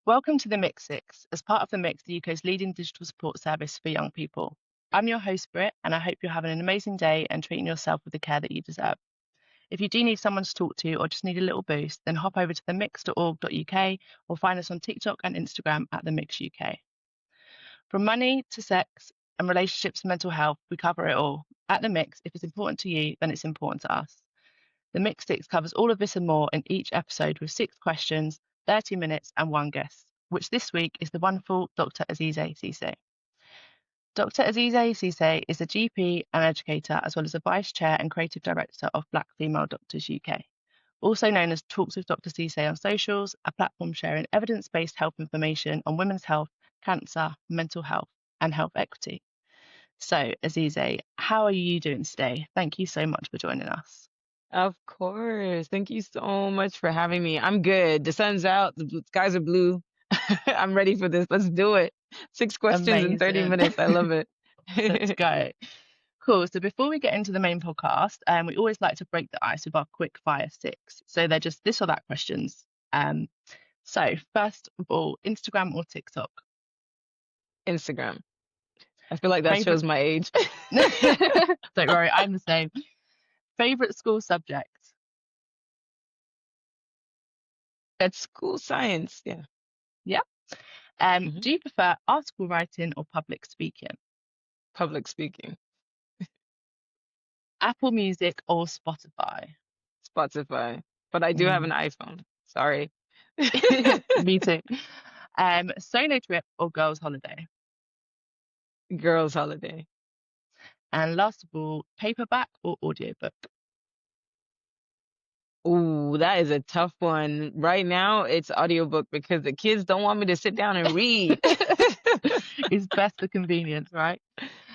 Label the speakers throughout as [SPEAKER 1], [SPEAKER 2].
[SPEAKER 1] Welcome to the Mix Six, as part of the Mix, the UK's leading digital support service for young people. I'm your host, Britt, and I hope you're having an amazing day and treating yourself with the care that you deserve. If you do need someone to talk to or just need a little boost, then hop over to themix.org.uk or find us on TikTok and Instagram at the Mix UK. From money to sex and relationships and mental health, we cover it all. At the Mix, if it's important to you, then it's important to us. The Mix Six covers all of this and more in each episode with 6 questions, 30 minutes, and one guest, which this week is the wonderful Dr. Aziza Cisse. Dr. Aziza Cisse is a GP and educator, as well as a vice chair and creative director of Black Female Doctors UK, also known as Talks with Dr. Cisse on socials, a platform sharing evidence-based health information on women's health, cancer, mental health, and health equity. So, Aziza, how are you doing today? Thank you so much for joining us.
[SPEAKER 2] Of course. Thank you so much for having me. I'm good. The sun's out, the skies are blue. I'm ready for this. Let's do it. 6 questions in 30
[SPEAKER 1] Amazing.
[SPEAKER 2] minutes. I love it.
[SPEAKER 1] Let's go. Cool. So before we get into the main podcast, we always like to break the ice with our quick fire six. So they're just this or that questions. So first of all, Instagram or TikTok?
[SPEAKER 2] Instagram. I feel like that
[SPEAKER 1] Favorite?
[SPEAKER 2] shows my age.
[SPEAKER 1] Don't worry, I'm the same. Favorite school subject?
[SPEAKER 2] At school, science. Yeah.
[SPEAKER 1] Yeah.
[SPEAKER 2] hmm
[SPEAKER 1] Do you prefer article writing or public speaking?
[SPEAKER 2] Public speaking.
[SPEAKER 1] Apple Music or Spotify?
[SPEAKER 2] Spotify. But I do have an
[SPEAKER 1] Mm.
[SPEAKER 2] iPhone. Sorry.
[SPEAKER 1] Me too. Solo trip or girls' holiday?
[SPEAKER 2] Girls' holiday.
[SPEAKER 1] And last of all, paperback or audiobook?
[SPEAKER 2] Ooh, that is a tough one. Right now, it's audiobook because the kids don't want me to sit down and read.
[SPEAKER 1] It's best for convenience, right?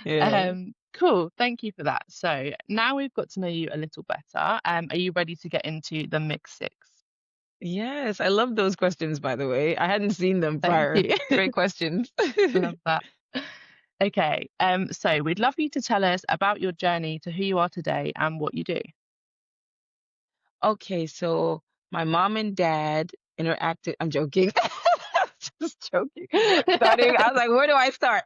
[SPEAKER 2] Yeah.
[SPEAKER 1] Cool. Thank you for that. So now we've got to know you a little better. Are you ready to get into the mix six?
[SPEAKER 2] Yes, I love those questions, by the way. I hadn't seen them
[SPEAKER 1] Thank
[SPEAKER 2] prior.
[SPEAKER 1] you.
[SPEAKER 2] Great questions.
[SPEAKER 1] Love that. Okay. So we'd love you to tell us about your journey to who you are today and what you do.
[SPEAKER 2] Okay, so my mom and dad interacted. I'm joking. Just joking. Starting, I was like, where do I start?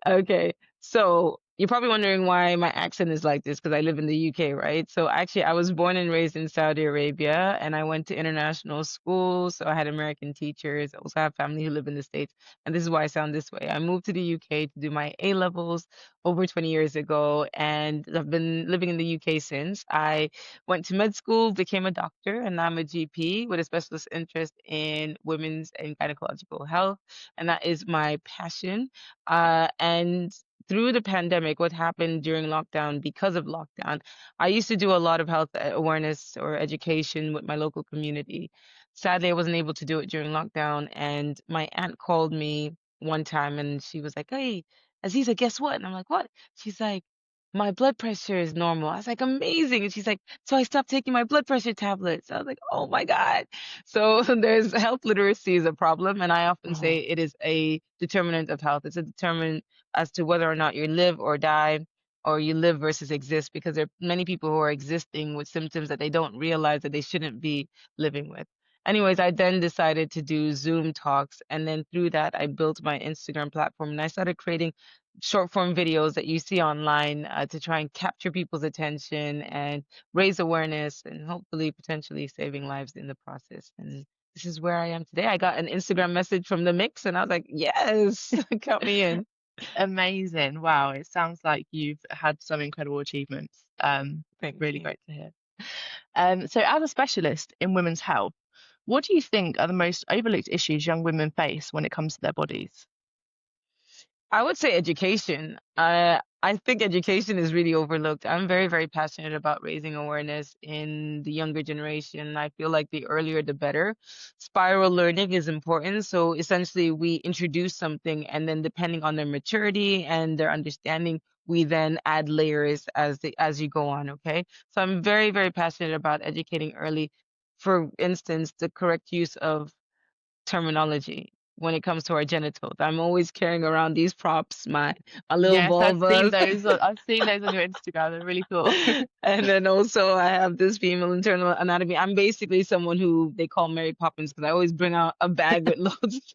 [SPEAKER 2] Okay, so you're probably wondering why my accent is like this because I live in the UK, right? So actually, I was born and raised in Saudi Arabia, and I went to international school. So I had American teachers. I also have family who live in the States, and this is why I sound this way. I moved to the UK to do my A levels over 20 years ago, and I've been living in the UK since. I went to med school, became a doctor, and now I'm a GP with a specialist interest in women's and gynecological health, and that is my passion. And through the pandemic, what happened during lockdown, because of lockdown, I used to do a lot of health awareness or education with my local community. Sadly, I wasn't able to do it during lockdown, and my aunt called me one time and she was like, "Hey, Aziza, guess what?" And I'm like, "What?" She's like, "My blood pressure is normal." I was like, "Amazing." And she's like, "So I stopped taking my blood pressure tablets." I was like, "Oh my God." So there's health literacy is a problem, and I often say
[SPEAKER 1] Oh,
[SPEAKER 2] it is a determinant of health. It's a determinant as to whether or not you live or die, or you live versus exist, because there are many people who are existing with symptoms that they don't realize that they shouldn't be living with. Anyways, I then decided to do Zoom talks, and then through that, I built my Instagram platform, and I started creating short form videos that you see online to try and capture people's attention and raise awareness and hopefully potentially saving lives in the process. And this is where I am today. I got an Instagram message from the mix and I was like, yes, count me in.
[SPEAKER 1] amazing. Wow. It sounds like you've had some incredible achievements.
[SPEAKER 2] Thank
[SPEAKER 1] Really
[SPEAKER 2] you.
[SPEAKER 1] great to hear. So as a specialist in women's health, what do you think are the most overlooked issues young women face when it comes to their bodies?
[SPEAKER 2] I would say education. I think education is really overlooked. I'm very, very passionate about raising awareness in the younger generation. I feel like the earlier the better. Spiral learning is important. So essentially, we introduce something, and then depending on their maturity and their understanding, we then add layers as you go on. Okay. So I'm very, very passionate about educating early. For instance, the correct use of terminology. when it comes to our genitals. I'm always carrying around these props, my little
[SPEAKER 1] Yes, I've seen
[SPEAKER 2] vulvas.
[SPEAKER 1] those. I've seen those on your Instagram. They're really cool.
[SPEAKER 2] And then also I have this female internal anatomy. I'm basically someone who they call Mary Poppins because I always bring out a bag with loads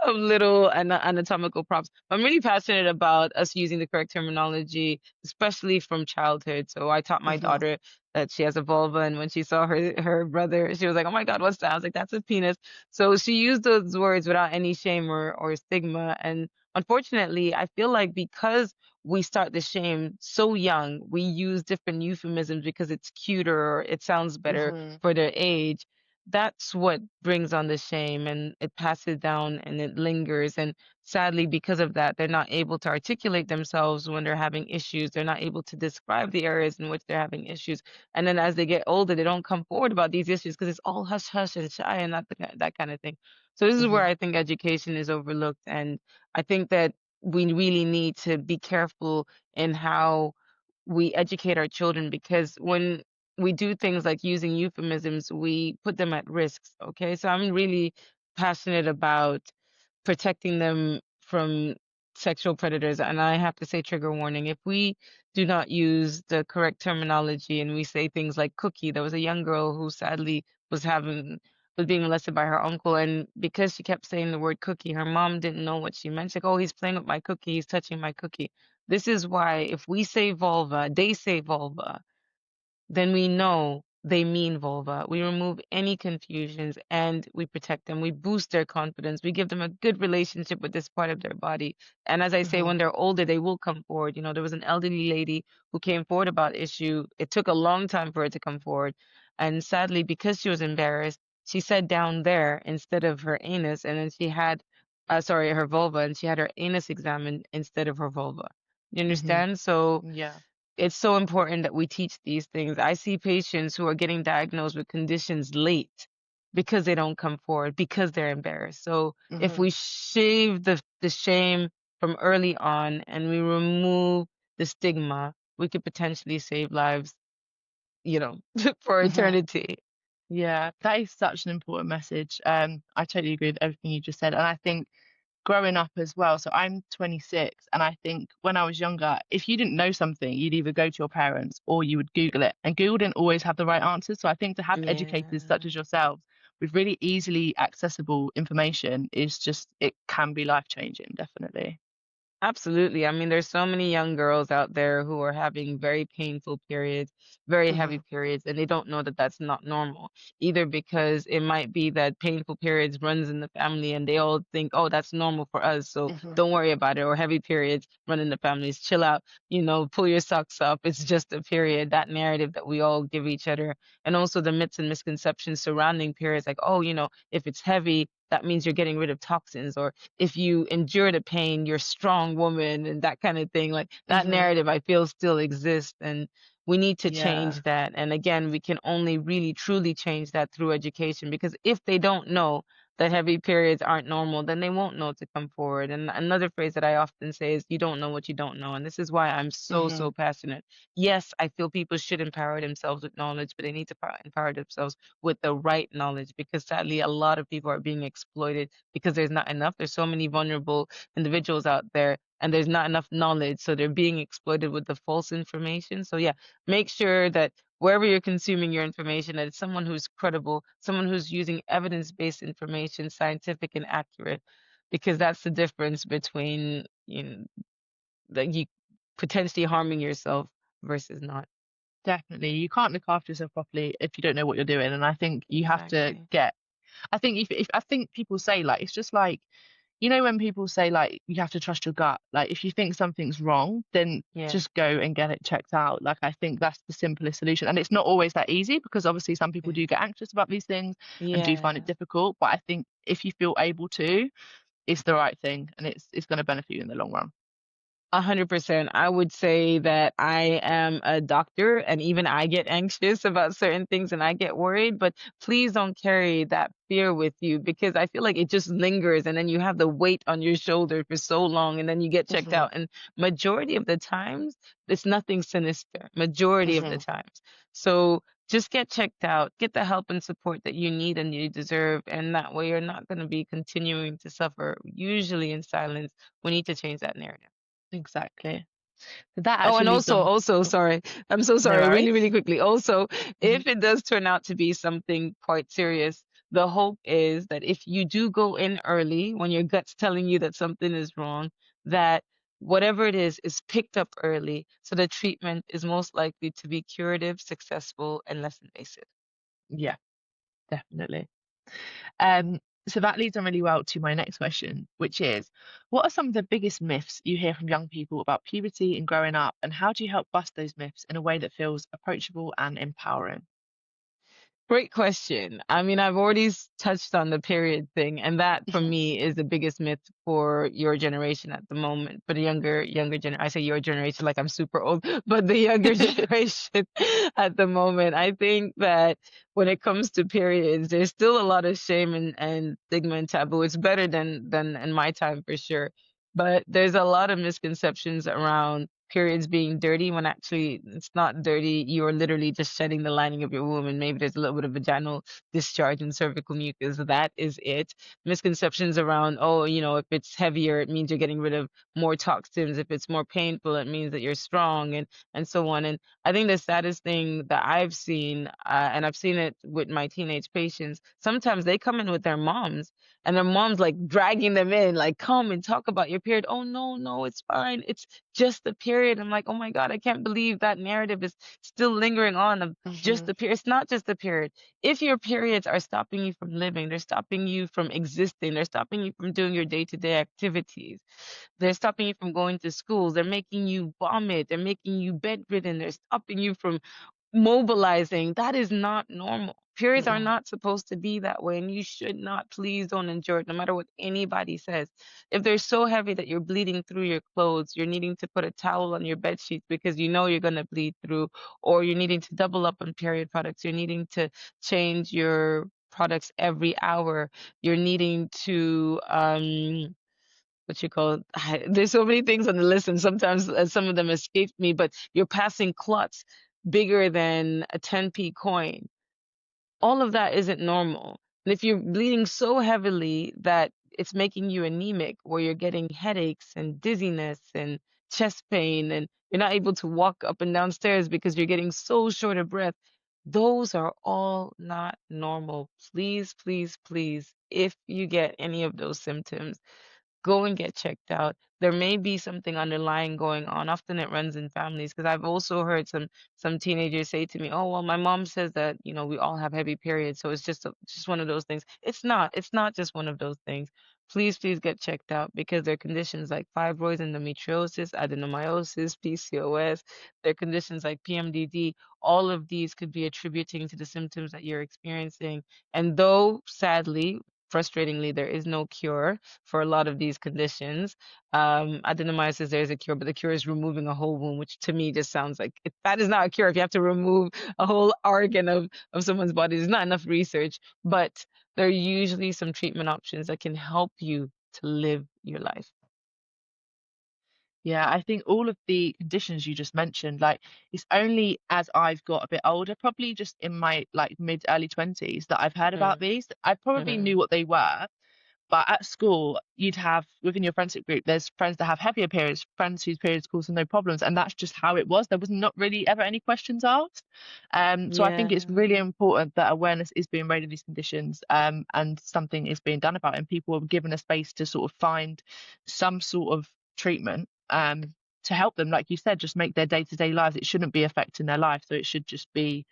[SPEAKER 2] of little anatomical props. I'm really passionate about us using the correct terminology, especially from childhood. So I taught my
[SPEAKER 1] Hmm.
[SPEAKER 2] daughter that she has a vulva, and when she saw her brother, she was like, "Oh my God, what's that?" I was like, "That's a penis." So she used those words without any shame or stigma. And unfortunately, I feel like because we start the shame so young, we use different euphemisms because it's cuter or it sounds better
[SPEAKER 1] Hmm.
[SPEAKER 2] for their age. That's what brings on the shame, and it passes down and it lingers. And sadly, because of that, they're not able to articulate themselves when they're having issues. They're not able to describe the areas in which they're having issues. And then as they get older, they don't come forward about these issues because it's all hush hush and shy and that kind of thing. So this is where
[SPEAKER 1] Hmm.
[SPEAKER 2] I think education is overlooked. And I think that we really need to be careful in how we educate our children, because when we do things like using euphemisms, we put them at risks. Okay. So I'm really passionate about protecting them from sexual predators. And I have to say, trigger warning, if we do not use the correct terminology and we say things like cookie, there was a young girl who sadly was being molested by her uncle, and because she kept saying the word cookie, her mom didn't know what she meant. She's like, "Oh, he's playing with my cookie, he's touching my cookie." This is why if we say vulva, they say vulva, then we know they mean vulva. We remove any confusions and we protect them. We boost their confidence. We give them a good relationship with this part of their body. And as I say,
[SPEAKER 1] Hmm.
[SPEAKER 2] when they're older, they will come forward. There was an elderly lady who came forward about issue. It took a long time for her to come forward. And sadly, because she was embarrassed, she said down there instead of her anus, and then she had, sorry, her vulva, and she had her anus examined instead of her vulva. You
[SPEAKER 1] Hmm.
[SPEAKER 2] understand? So
[SPEAKER 1] Yeah.
[SPEAKER 2] it's so important that we teach these things. I see patients who are getting diagnosed with conditions late because they don't come forward, because they're embarrassed. So if
[SPEAKER 1] Hmm.
[SPEAKER 2] we shave the shame from early on and we remove the stigma, we could potentially save lives, for
[SPEAKER 1] Hmm.
[SPEAKER 2] eternity.
[SPEAKER 1] Yeah, that is such an important message. I totally agree with everything you just said. And I think growing up as well, so I'm 26, and I think when I was younger, if you didn't know something, you'd either go to your parents or you would Google it. And Google didn't always have the right answers. So I think to have educators
[SPEAKER 2] Yeah.
[SPEAKER 1] such as yourselves with really easily accessible information is just, it can be life changing, definitely.
[SPEAKER 2] Absolutely. I mean, there's so many young girls out there who are having very painful periods, very heavy
[SPEAKER 1] Hmm.
[SPEAKER 2] periods, and they don't know that that's not normal. Either because it might be that painful periods runs in the family and they all think, "Oh, that's normal for us, so
[SPEAKER 1] Hmm.
[SPEAKER 2] don't worry about it," or heavy periods run in the families. Chill out, pull your socks up. It's just a period. That narrative that we all give each other, and also the myths and misconceptions surrounding periods, like, "Oh, if it's heavy, that means you're getting rid of toxins," or if you endure the pain, you're a strong woman, and that kind of thing. Like that
[SPEAKER 1] Hmm.
[SPEAKER 2] narrative, I feel still exists, and we need to
[SPEAKER 1] Yeah.
[SPEAKER 2] change that. And again, we can only really truly change that through education, because if they don't know that heavy periods aren't normal, then they won't know to come forward. And another phrase that I often say is, you don't know what you don't know. And this is why I'm so,
[SPEAKER 1] Hmm.
[SPEAKER 2] so passionate. Yes, I feel people should empower themselves with knowledge, but they need to empower themselves with the right knowledge, because sadly, a lot of people are being exploited because there's not enough. There's so many vulnerable individuals out there, and there's not enough knowledge. So they're being exploited with the false information. So, yeah, make sure that wherever you're consuming your information, that it's someone who's credible, someone who's using evidence-based information, scientific and accurate, because that's the difference between, that you potentially harming yourself versus not.
[SPEAKER 1] Definitely. You can't look after yourself properly if you don't know what you're doing. And I think you have to
[SPEAKER 2] Exactly.
[SPEAKER 1] get, I think if I think people say like, it's just like, when people say like you have to trust your gut, like if you think something's wrong, then
[SPEAKER 2] Yeah.
[SPEAKER 1] just go and get it checked out. Like I think that's the simplest solution. And it's not always that easy because obviously some people
[SPEAKER 2] Yeah.
[SPEAKER 1] do get anxious about these things and do find it
[SPEAKER 2] Yeah.
[SPEAKER 1] difficult. But I think if you feel able to, it's the right thing and it's going to benefit you in the long run.
[SPEAKER 2] 100%. I would say that I am a doctor, and even I get anxious about certain things and I get worried, but please don't carry that fear with you, because I feel like it just lingers and then you have the weight on your shoulder for so long and then you get checked
[SPEAKER 1] Hmm.
[SPEAKER 2] out. And majority of the times, it's nothing sinister, majority of the
[SPEAKER 1] Hmm.
[SPEAKER 2] times. So just get checked out, get the help and support that you need and you deserve, and that way you're not going to be continuing to suffer, usually in silence. We need to change that narrative.
[SPEAKER 1] Exactly. So that
[SPEAKER 2] Oh,
[SPEAKER 1] actually
[SPEAKER 2] and
[SPEAKER 1] leads
[SPEAKER 2] also,
[SPEAKER 1] on.
[SPEAKER 2] also,
[SPEAKER 1] Oh,
[SPEAKER 2] sorry. I'm so
[SPEAKER 1] no
[SPEAKER 2] sorry. Really,
[SPEAKER 1] worries.
[SPEAKER 2] really quickly. Also,
[SPEAKER 1] Mhm.
[SPEAKER 2] if it does turn out to be something quite serious, the hope is that if you do go in early, when your gut's telling you that something is wrong, that whatever it is picked up early, so the treatment is most likely to be curative, successful, and less invasive.
[SPEAKER 1] Yeah, definitely. Um, so that leads on really well to my next question, which is, what are some of the biggest myths you hear from young people about puberty and growing up, and how do you help bust those myths in a way that feels approachable and empowering?
[SPEAKER 2] Great question. I mean, I've already touched on the period thing, and that for
[SPEAKER 1] Mhm.
[SPEAKER 2] me is the biggest myth for your generation at the moment. For the younger generation, I say your generation like I'm super old, but the younger generation at the moment, I think that when it comes to periods, there's still a lot of shame and stigma and taboo. It's better than in my time for sure, but there's a lot of misconceptions around periods being dirty when actually it's not dirty. You're literally just shedding the lining of your womb, and maybe there's a little bit of vaginal discharge and cervical mucus. That is it. Misconceptions around, oh, if it's heavier, it means you're getting rid of more toxins. If it's more painful, it means that you're strong, and so on. And I think the saddest thing that I've seen, and I've seen it with my teenage patients, sometimes they come in with their moms, and their mom's like dragging them in, like, come and talk about your period. Oh, no, no, it's fine. It's just the period. I'm like, oh my God, I can't believe that narrative is still lingering on of just
[SPEAKER 1] Mhm.
[SPEAKER 2] the period. It's not just the period. If your periods are stopping you from living, they're stopping you from existing, they're stopping you from doing your day-to-day activities, they're stopping you from going to schools, they're making you vomit, they're making you bedridden, they're stopping you from mobilizing. That is not normal. Periods are
[SPEAKER 1] Mm-mm.
[SPEAKER 2] not supposed to be that way, and you should not. Please don't endure it, no matter what anybody says. If they're so heavy that you're bleeding through your clothes, you're needing to put a towel on your bed sheets because you know you're going to bleed through, or you're needing to double up on period products, you're needing to change your products every hour, you're needing to what you call there's so many things on the list, and sometimes some of them escape me, but you're passing clots bigger than a 10p coin. All of that isn't normal. And if you're bleeding so heavily that it's making you anemic, where you're getting headaches and dizziness and chest pain, and you're not able to walk up and down stairs because you're getting so short of breath, those are all not normal. Please, please, please, if you get any of those symptoms, go and get checked out. There may be something underlying going on. Often it runs in families because I've also heard some teenagers say to me, "Oh, well, my mom says that, we all have heavy periods, so it's just one of those things." It's not. It's not just one of those things. Please, please get checked out because there are conditions like fibroids, endometriosis, adenomyosis, PCOS. There are conditions like PMDD. All of these could be attributing to the symptoms that you're experiencing. And though, sadly, frustratingly, there is no cure for a lot of these conditions. Adenomyosis, there's a cure, but the cure is removing a whole womb, which to me just sounds like that is not a cure. If you have to remove a whole organ of someone's body, there's not enough research. But there are usually some treatment options that can help you to live your life.
[SPEAKER 1] Yeah, I think all of the conditions you just mentioned, like it's only as I've got a bit older, probably just in my like mid early 20s, that I've heard about
[SPEAKER 2] Mm,
[SPEAKER 1] these. I probably knew
[SPEAKER 2] mm,
[SPEAKER 1] what they were, but at school, you'd have within your friendship group, there's friends that have heavier periods, friends whose periods cause them no problems, and that's just how it was. There was not really ever any questions asked. So I think it's really
[SPEAKER 2] yeah.
[SPEAKER 1] important that awareness is being raised of these conditions, and something is being done about it, and people are given a space to sort of find some sort of treatment, to help them, like you said, just make their day-to-day lives. It shouldn't be affecting their life, so it should just be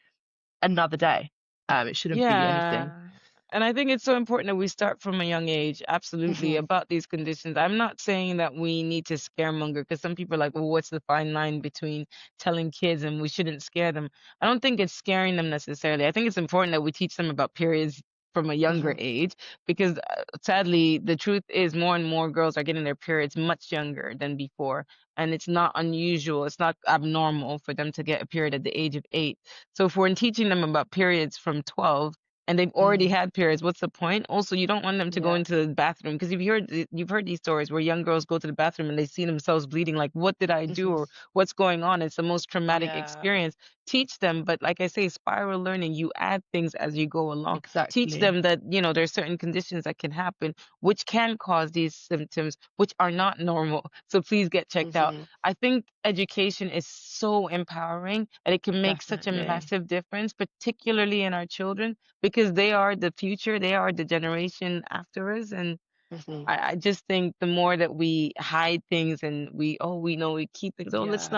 [SPEAKER 1] another day. It shouldn't be anything.
[SPEAKER 2] Yeah. And I think it's so important that we start from a young age, absolutely,
[SPEAKER 1] Hmm.
[SPEAKER 2] about these conditions. I'm not saying that we need to scaremonger because some people are like, well, what's the fine line between telling kids and we shouldn't scare them? I don't think it's scaring them necessarily. I think it's important that we teach them about periods from a younger
[SPEAKER 1] Hmm.
[SPEAKER 2] age because sadly, the truth is more and more girls are getting their periods much younger than before. And it's not unusual, it's not abnormal for them to get a period at the age of 8. So if we're teaching them about periods from 12 and they've already
[SPEAKER 1] Hmm.
[SPEAKER 2] had periods, what's the point? Also, you don't want them to go
[SPEAKER 1] Yeah.
[SPEAKER 2] into the bathroom because you've heard these stories where young girls go to the bathroom and they see themselves bleeding like what did I do
[SPEAKER 1] Hmm.
[SPEAKER 2] or what's going on? It's the most traumatic
[SPEAKER 1] Yeah.
[SPEAKER 2] experience. teach them, but like I say, spiral learning, you add things as you go along. Teach
[SPEAKER 1] Exactly.
[SPEAKER 2] them that, there are certain conditions that can happen, which can cause these symptoms, which are not normal. So please get checked out.
[SPEAKER 1] Hmm.
[SPEAKER 2] I think education is so empowering and it can make such a
[SPEAKER 1] Definitely.
[SPEAKER 2] massive difference, particularly in our children, because they are the future, they are the generation after us. And
[SPEAKER 1] Hmm.
[SPEAKER 2] I just think the more that we hide things and we know we keep things, oh, let's
[SPEAKER 1] Yeah.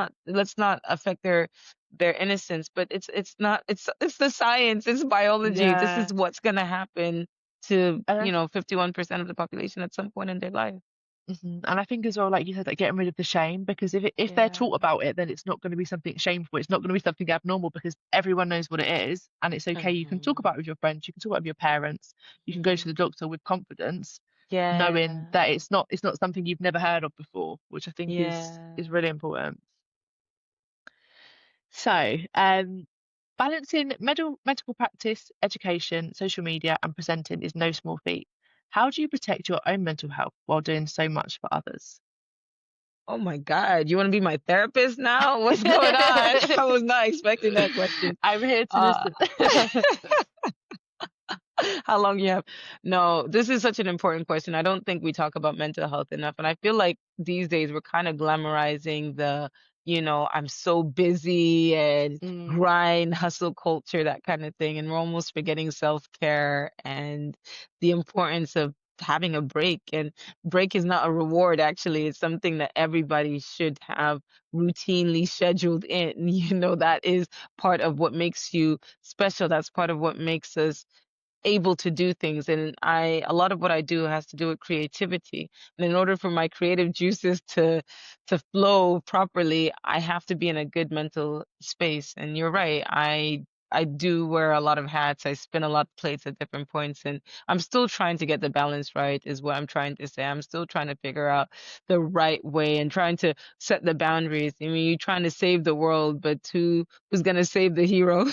[SPEAKER 2] not affect their innocence. But it's not, it's the science, it's biology. This
[SPEAKER 1] Yeah.
[SPEAKER 2] is what's gonna happen to,
[SPEAKER 1] And
[SPEAKER 2] 51% of the population at some point in their life.
[SPEAKER 1] and I think as well, like you said, like getting rid of the shame, because if they're
[SPEAKER 2] Yeah.
[SPEAKER 1] taught about it, then it's not going to be something shameful. It's not going to be something abnormal because everyone knows what it is, and it's okay. You can talk
[SPEAKER 2] Hmm.
[SPEAKER 1] about it with your friends. You can talk about it with your parents. You can go to
[SPEAKER 2] Hmm.
[SPEAKER 1] the doctor with confidence, knowing
[SPEAKER 2] Yeah.
[SPEAKER 1] that it's not something you've never heard of before, which I think is
[SPEAKER 2] Yeah.
[SPEAKER 1] really important. So, balancing medical practice, education, social media, and presenting is no small feat. How do you protect your own mental health while doing so much for others?
[SPEAKER 2] Oh my God, you want to be my therapist now? What's going on? I was not expecting that question.
[SPEAKER 1] I'm here to
[SPEAKER 2] Uh,
[SPEAKER 1] listen.
[SPEAKER 2] how long you have? No, this is such an important question. I don't think we talk about mental health enough. And I feel like these days we're kind of glamorizing I'm so busy and
[SPEAKER 1] Mm,
[SPEAKER 2] grind, hustle culture, that kind of thing. And we're almost forgetting self-care and the importance of having a break. And break is not a reward, actually. It's something that everybody should have routinely scheduled in. That is part of what makes you special. That's part of what makes us able to do things. And a lot of what I do has to do with creativity. And in order for my creative juices to flow properly, I have to be in a good mental space. And you're right, I do wear a lot of hats. I spin a lot of plates at different points, and I'm still trying to get the balance right, is what I'm trying to say. I'm still trying to figure out the right way and trying to set the boundaries. I mean, you're trying to save the world, but who's gonna save the hero?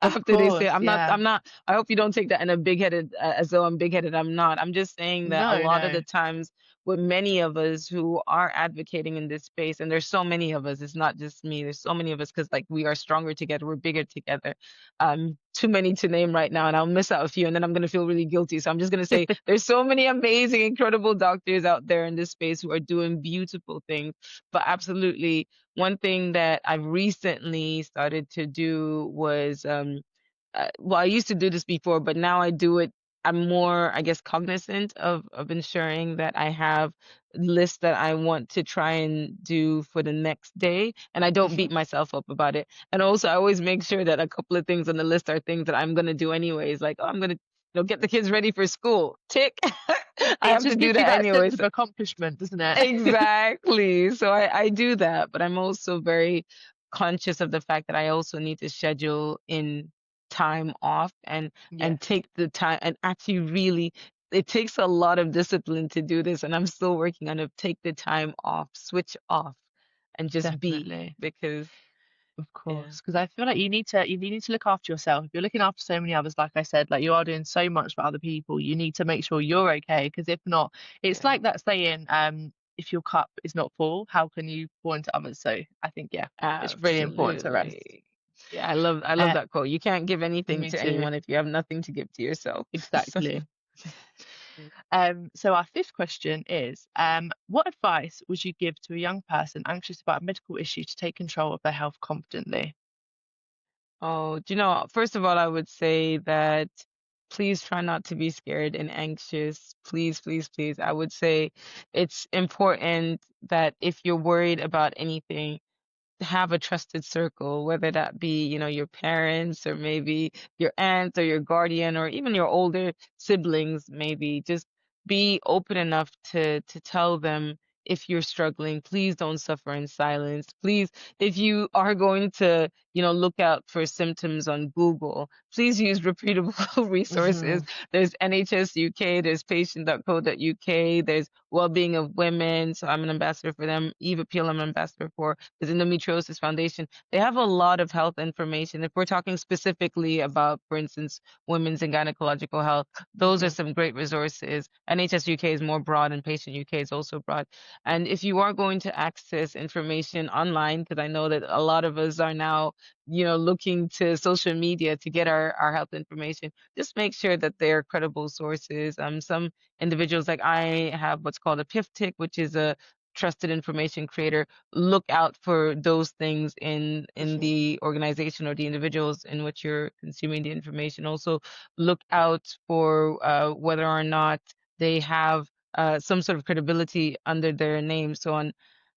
[SPEAKER 1] of
[SPEAKER 2] After they say,
[SPEAKER 1] course, yeah.
[SPEAKER 2] I'm not. I hope you don't take that in a big-headed, as though I'm big-headed. I'm not. I'm just saying that a
[SPEAKER 1] No,
[SPEAKER 2] lot of
[SPEAKER 1] no,
[SPEAKER 2] the times with many of us who are advocating in this space, and there's so many of us, it's not just me. There's so many of us because like we are stronger together, we're bigger together. Too many to name right now, and I'll miss out a few, and then I'm gonna feel really guilty. So I'm just gonna say there's so many amazing, incredible doctors out there in this space who are doing beautiful things. But absolutely, one thing that I've recently started to do was well, I used to do this before, but now I do it. I'm more, I guess, cognizant of ensuring that I have lists that I want to try and do for the next day, and I don't beat
[SPEAKER 1] Mhm.
[SPEAKER 2] myself up about it. And also, I always make sure that a couple of things on the list are things that I'm gonna do anyways. Like, oh, I'm gonna, get the kids ready for school. Tick. I
[SPEAKER 1] It
[SPEAKER 2] have to
[SPEAKER 1] just
[SPEAKER 2] do
[SPEAKER 1] gives you
[SPEAKER 2] that
[SPEAKER 1] that sense
[SPEAKER 2] anyways.
[SPEAKER 1] of accomplishment, doesn't it?
[SPEAKER 2] Exactly. So I do that, but I'm also very conscious of the fact that I also need to schedule in time off and
[SPEAKER 1] Yes,
[SPEAKER 2] take the time and actually really it takes a lot of discipline to do this, and I'm still working on it. Take the time off, switch off, and just be,
[SPEAKER 1] definitely.
[SPEAKER 2] because
[SPEAKER 1] Of
[SPEAKER 2] yeah,
[SPEAKER 1] course, because I feel like you need to look after yourself. If you're looking after so many others, like I said, like you are doing so much for other people, you need to make sure you're okay. Because if not, it's
[SPEAKER 2] yeah,
[SPEAKER 1] like that saying, if your cup is not full, how can you pour into others? So I think, yeah, it's really important to rest.
[SPEAKER 2] absolutely. Yeah, I love
[SPEAKER 1] Uh,
[SPEAKER 2] that quote. You can't give anything
[SPEAKER 1] Me
[SPEAKER 2] to
[SPEAKER 1] too.
[SPEAKER 2] anyone if you have nothing to give to yourself. So,
[SPEAKER 1] Exactly. So our fifth question is, what advice would you give to a young person anxious about a medical issue to take control of their health confidently?
[SPEAKER 2] oh, first of all, I would say that please try not to be scared and anxious. Please, please, please. I would say it's important that if you're worried about anything, have a trusted circle, whether that be, your parents or maybe your aunt or your guardian or even your older siblings, maybe. Just be open enough to tell them if you're struggling. Please don't suffer in silence. Please, if you are going to, look out for symptoms on Google, please use reputable resources.
[SPEAKER 1] Hmm.
[SPEAKER 2] There's NHS UK, there's patient.co.uk, there's Wellbeing of Women. So I'm an ambassador for them. Eve Appeal, I'm an ambassador for. There's Endometriosis Foundation. They have a lot of health information. If we're talking specifically about, for instance, women's and gynecological health, those are
[SPEAKER 1] Hmm.
[SPEAKER 2] some great resources. NHS UK is more broad and Patient UK is also broad. And if you are going to access information online, because I know that a lot of us are now, looking to social media to get our health information, just make sure that they're credible sources. Some individuals, like I have what's called a PIF tick, which is a trusted information creator. Look out for those things in
[SPEAKER 1] Hmm.
[SPEAKER 2] the organization or the individuals in which you're consuming the information. Also, look out for whether or not they have some sort of credibility under their name. So on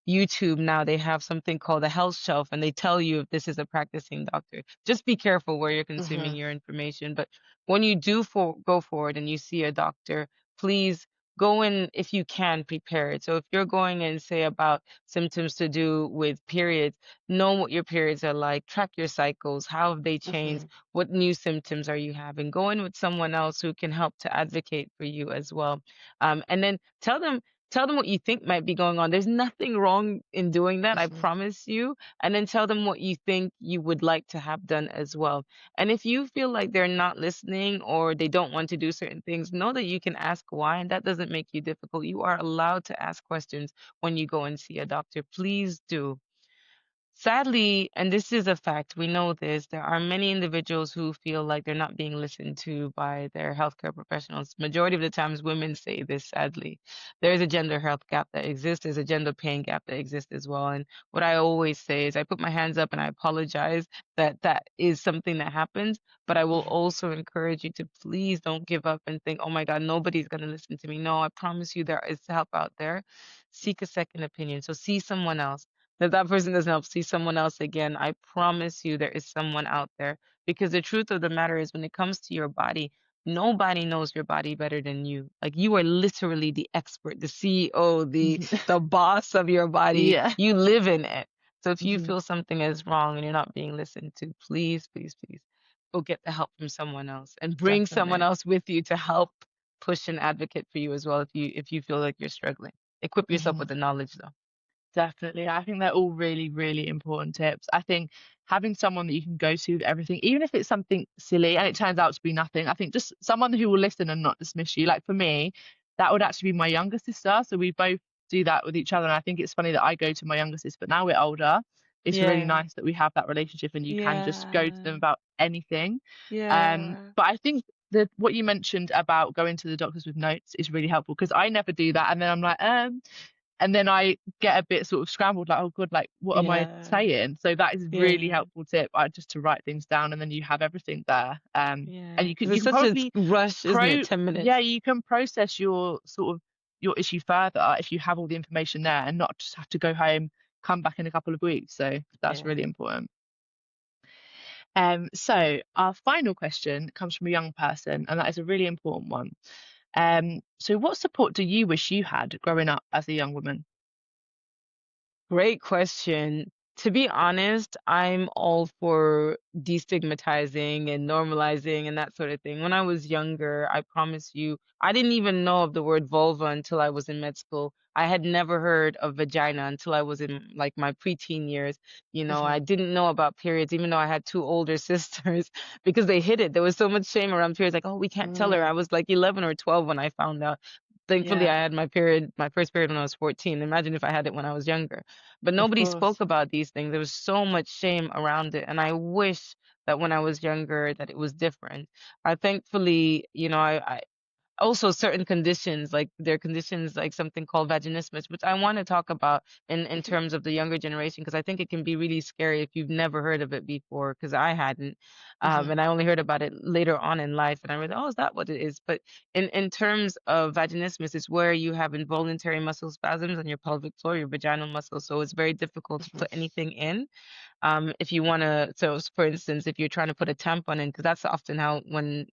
[SPEAKER 2] YouTube now they have something called a health shelf, and they tell you if this is a practicing doctor. Just be careful where you're consuming
[SPEAKER 1] Hmm.
[SPEAKER 2] your information. But when you do go forward and you see a doctor, please go in if you can prepared. So if you're going in, say, about symptoms to do with periods, know what your periods are like, track your cycles, how have they changed,
[SPEAKER 1] Hmm.
[SPEAKER 2] what new symptoms are you having. Go in with someone else who can help to advocate for you as well. And then tell them what you think might be going on. There's nothing wrong in doing that, I
[SPEAKER 1] Hmm.
[SPEAKER 2] promise you. And then tell them what you think you would like to have done as well. And if you feel like they're not listening or they don't want to do certain things, know that you can ask why, and that doesn't make you difficult. You are allowed to ask questions when you go and see a doctor. Please do. Sadly, and this is a fact, we know this, there are many individuals who feel like they're not being listened to by their healthcare professionals. Majority of the times, women say this, sadly. There is a gender health gap that exists, there's a gender pain gap that exists as well. And what I always say is I put my hands up and I apologize that that is something that happens, but I will also encourage you to please don't give up and think, oh my God, nobody's going to listen to me. No, I promise you there is help out there. Seek a second opinion. So see someone else. If that person doesn't help, see someone else again. I promise you there is someone out there. Because the truth of the matter is, when it comes to your body, nobody knows your body better than you. Like, you are literally the expert, the CEO, the
[SPEAKER 1] Hmm.
[SPEAKER 2] the boss of your body.
[SPEAKER 1] Yeah.
[SPEAKER 2] You live in it. So if you
[SPEAKER 1] Hmm.
[SPEAKER 2] feel something is wrong and you're not being listened to, please, please, please go get the help from someone else and bring someone
[SPEAKER 1] Definitely.
[SPEAKER 2] else with you to help push and advocate for you as well if you feel like you're struggling. Equip yourself
[SPEAKER 1] Hmm.
[SPEAKER 2] with the knowledge though.
[SPEAKER 1] Definitely. I think they're all really, really important tips. I think having someone that you can go to with everything, even if it's something silly and it turns out to be nothing, I think just someone who will listen and not dismiss you. Like for me, that would actually be my younger sister. So we both do that with each other. And I think it's funny that I go to my younger sister, but now we're older. It's really
[SPEAKER 2] Yeah.
[SPEAKER 1] nice that we have that relationship and you can just go to them
[SPEAKER 2] Yeah.
[SPEAKER 1] about anything.
[SPEAKER 2] Yeah.
[SPEAKER 1] But I think that what you mentioned about going to the doctors with notes is really helpful because I never do that. And then I'm like, and then I get a bit sort of scrambled, like, oh God, like what am I
[SPEAKER 2] Yeah.
[SPEAKER 1] saying? So that is a really
[SPEAKER 2] Yeah.
[SPEAKER 1] helpful tip, just to write things down and then you have everything there. And
[SPEAKER 2] Yeah.
[SPEAKER 1] you can
[SPEAKER 2] Because
[SPEAKER 1] you
[SPEAKER 2] it's
[SPEAKER 1] can
[SPEAKER 2] such a
[SPEAKER 1] probably
[SPEAKER 2] rush, isn't it? 10
[SPEAKER 1] yeah,
[SPEAKER 2] minutes.
[SPEAKER 1] you can process your sort of your issue further if you have all the information there and not just have to go home, come back in a couple of weeks. So that's
[SPEAKER 2] Yeah.
[SPEAKER 1] really important. So our final question comes from a young person, and that is a really important one. So what support do you wish you had growing up as a young woman?
[SPEAKER 2] Great question. To be honest, I'm all for destigmatizing and normalizing and that sort of thing. When I was younger, I promise you, I didn't even know of the word vulva until I was in med school. I had never heard of vagina until I was in like my preteen years.
[SPEAKER 1] Hmm.
[SPEAKER 2] I didn't know about periods, even though I had two older sisters because they hid it. There was so much shame around periods, like, oh, we can't tell her. I
[SPEAKER 1] Mm,
[SPEAKER 2] was like 11 or 12 when I found out. Thankfully, I
[SPEAKER 1] yeah,
[SPEAKER 2] had my first period when I was 14. Imagine if I had it when I was younger, but
[SPEAKER 1] of
[SPEAKER 2] nobody spoke
[SPEAKER 1] course.
[SPEAKER 2] about these things. There was so much shame around it, and I wish that when I was younger that it was different. I thankfully, I also certain conditions, like there are conditions like something called vaginismus, which I want to talk about in
[SPEAKER 1] Mhm.
[SPEAKER 2] terms of the younger generation, because I think it can be really scary if you've never heard of it before, because I hadn't.
[SPEAKER 1] Mhm.
[SPEAKER 2] And I only heard about it later on in life, and I realized, oh, is that what it is? But in terms of vaginismus, it's where you have involuntary muscle spasms on your pelvic floor, your vaginal muscle, so it's very difficult to
[SPEAKER 1] Mhm.
[SPEAKER 2] put anything in. If you want to, so for instance, if you're trying to put a tampon in, because that's often how when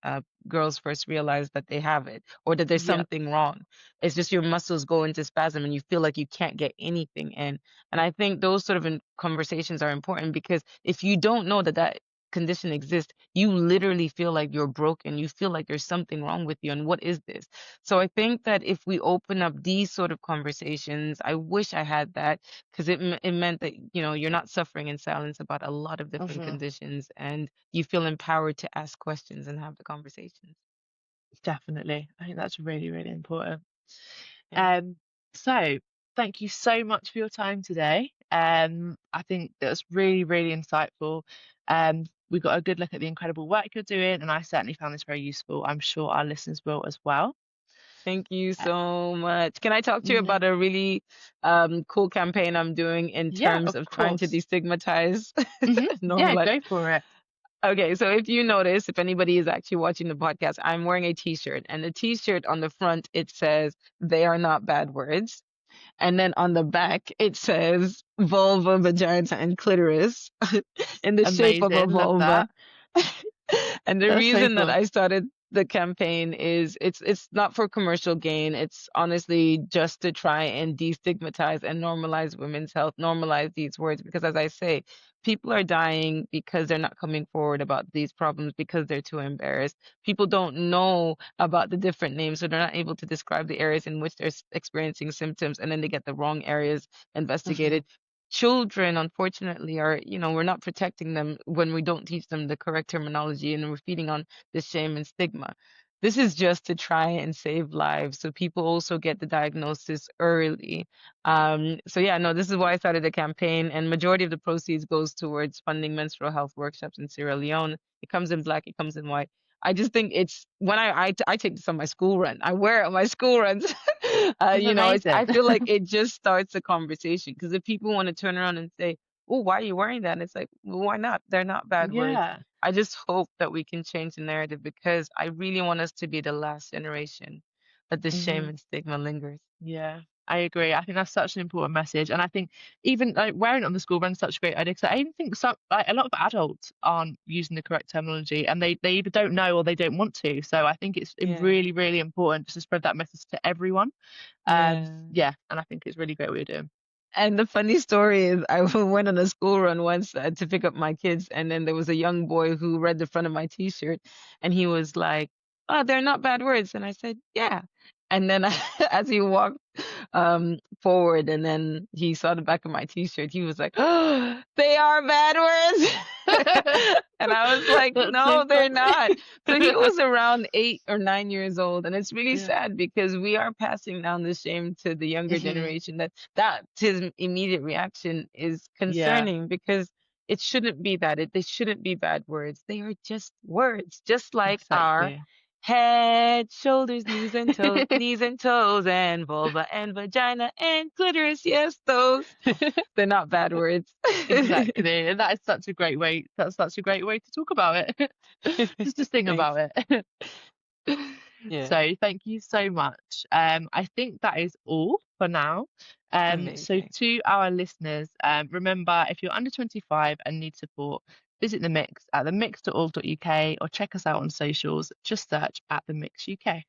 [SPEAKER 2] girls first realize that they have it or that there's
[SPEAKER 1] Yep.
[SPEAKER 2] something wrong, it's just your muscles go into spasm and you feel like you can't get anything in. And I think those sort of conversations are important, because if you don't know that that condition exists, you literally feel like you're broken. You feel like there's something wrong with you. And what is this? So I think that if we open up these sort of conversations, I wish I had that, because it meant that you're not suffering in silence about a lot of different
[SPEAKER 1] Mhm.
[SPEAKER 2] conditions, and you feel empowered to ask questions and have the conversations.
[SPEAKER 1] Definitely. I think that's really, really important.
[SPEAKER 2] Yeah.
[SPEAKER 1] Um, so thank you so much for your time today. I think that was really, really insightful. We got a good look at the incredible work you're doing, and I certainly found this very useful. I'm sure our listeners will as well.
[SPEAKER 2] Thank you
[SPEAKER 1] Uh,
[SPEAKER 2] so much. Can I talk to you
[SPEAKER 1] no,
[SPEAKER 2] about a really cool campaign I'm doing in
[SPEAKER 1] yeah,
[SPEAKER 2] terms
[SPEAKER 1] of
[SPEAKER 2] of trying to
[SPEAKER 1] course.
[SPEAKER 2] destigmatize
[SPEAKER 1] Yeah,
[SPEAKER 2] normalize?
[SPEAKER 1] go for it.
[SPEAKER 2] Okay, so if you notice, if anybody is actually watching the podcast, I'm wearing a t-shirt, and the t-shirt on the front it says they are not bad words. And then on the back, it says vulva, vagina, and clitoris in the shape of a
[SPEAKER 1] Amazing. Love
[SPEAKER 2] vulva.
[SPEAKER 1] that.
[SPEAKER 2] And the
[SPEAKER 1] That's so
[SPEAKER 2] reason that
[SPEAKER 1] cool.
[SPEAKER 2] I started the campaign is it's not for commercial gain. It's honestly just to try and destigmatize and normalize women's health, normalize these words. Because as I say, people are dying because they're not coming forward about these problems because they're too embarrassed. People don't know about the different names, so they're not able to describe the areas in which they're experiencing symptoms, and then they get the wrong areas
[SPEAKER 1] Hmm.
[SPEAKER 2] investigated. Children, unfortunately, are, we're not protecting them when we don't teach them the correct terminology, and we're feeding on the shame and stigma. This is just to try and save lives so people also get the diagnosis early. So yeah, no, this is why I started the campaign, and majority of the proceeds goes towards funding menstrual health workshops in Sierra Leone. It comes in black, it comes in white. I just think it's when I take this on my school run. I wear it on my school runs.
[SPEAKER 1] That's
[SPEAKER 2] I
[SPEAKER 1] amazing.
[SPEAKER 2] feel like it just starts a conversation because if people want to turn around and say, "Oh, why are you wearing that?" And it's like, well, why not? They're not bad words.
[SPEAKER 1] Yeah.
[SPEAKER 2] I just hope that we can change the narrative because I really want us to be the last generation that the shame
[SPEAKER 1] Hmm.
[SPEAKER 2] and stigma lingers.
[SPEAKER 1] Yeah, I agree. I think that's such an important message, and I think even like wearing it on the school run is such a great idea because I even think some like a lot of adults aren't using the correct terminology, and they either don't know or they don't want to. So I think it's
[SPEAKER 2] Yeah.
[SPEAKER 1] really, really important just to spread that message to everyone.
[SPEAKER 2] Yeah.
[SPEAKER 1] Yeah, and I think it's really great what you're doing.
[SPEAKER 2] And the funny story is, I went on a school run once to pick up my kids, and then there was a young boy who read the front of my t-shirt, and he was like, "Oh, they're not bad words." And I said, "Yeah." And then as he walked forward, and then he saw the back of my t-shirt, he was like, "Oh, they are bad words." And I was like,
[SPEAKER 1] That's so
[SPEAKER 2] "No, they're
[SPEAKER 1] funny.
[SPEAKER 2] not." So he was around 8 or 9 years old, and it's really
[SPEAKER 1] Yeah.
[SPEAKER 2] sad because we are passing down the shame to the younger
[SPEAKER 1] Hmm.
[SPEAKER 2] generation. That his immediate reaction is
[SPEAKER 1] Yeah,
[SPEAKER 2] concerning because it shouldn't be that. They shouldn't be bad words. They are just words, just like our
[SPEAKER 1] exactly.
[SPEAKER 2] head, shoulders, knees and toes, and vulva and vagina and clitoris. Yes, those. They're not bad words.
[SPEAKER 1] Exactly. And that is such a great way. That's such a great way to talk about it. Just to sing
[SPEAKER 2] Thanks.
[SPEAKER 1] about it.
[SPEAKER 2] Yeah,
[SPEAKER 1] So thank you so much. I think that is all for now. So
[SPEAKER 2] amazing.
[SPEAKER 1] to our listeners, remember if you're under 25 and need support, visit the Mix at themix.org.uk or check us out on socials. Just search at the Mix UK.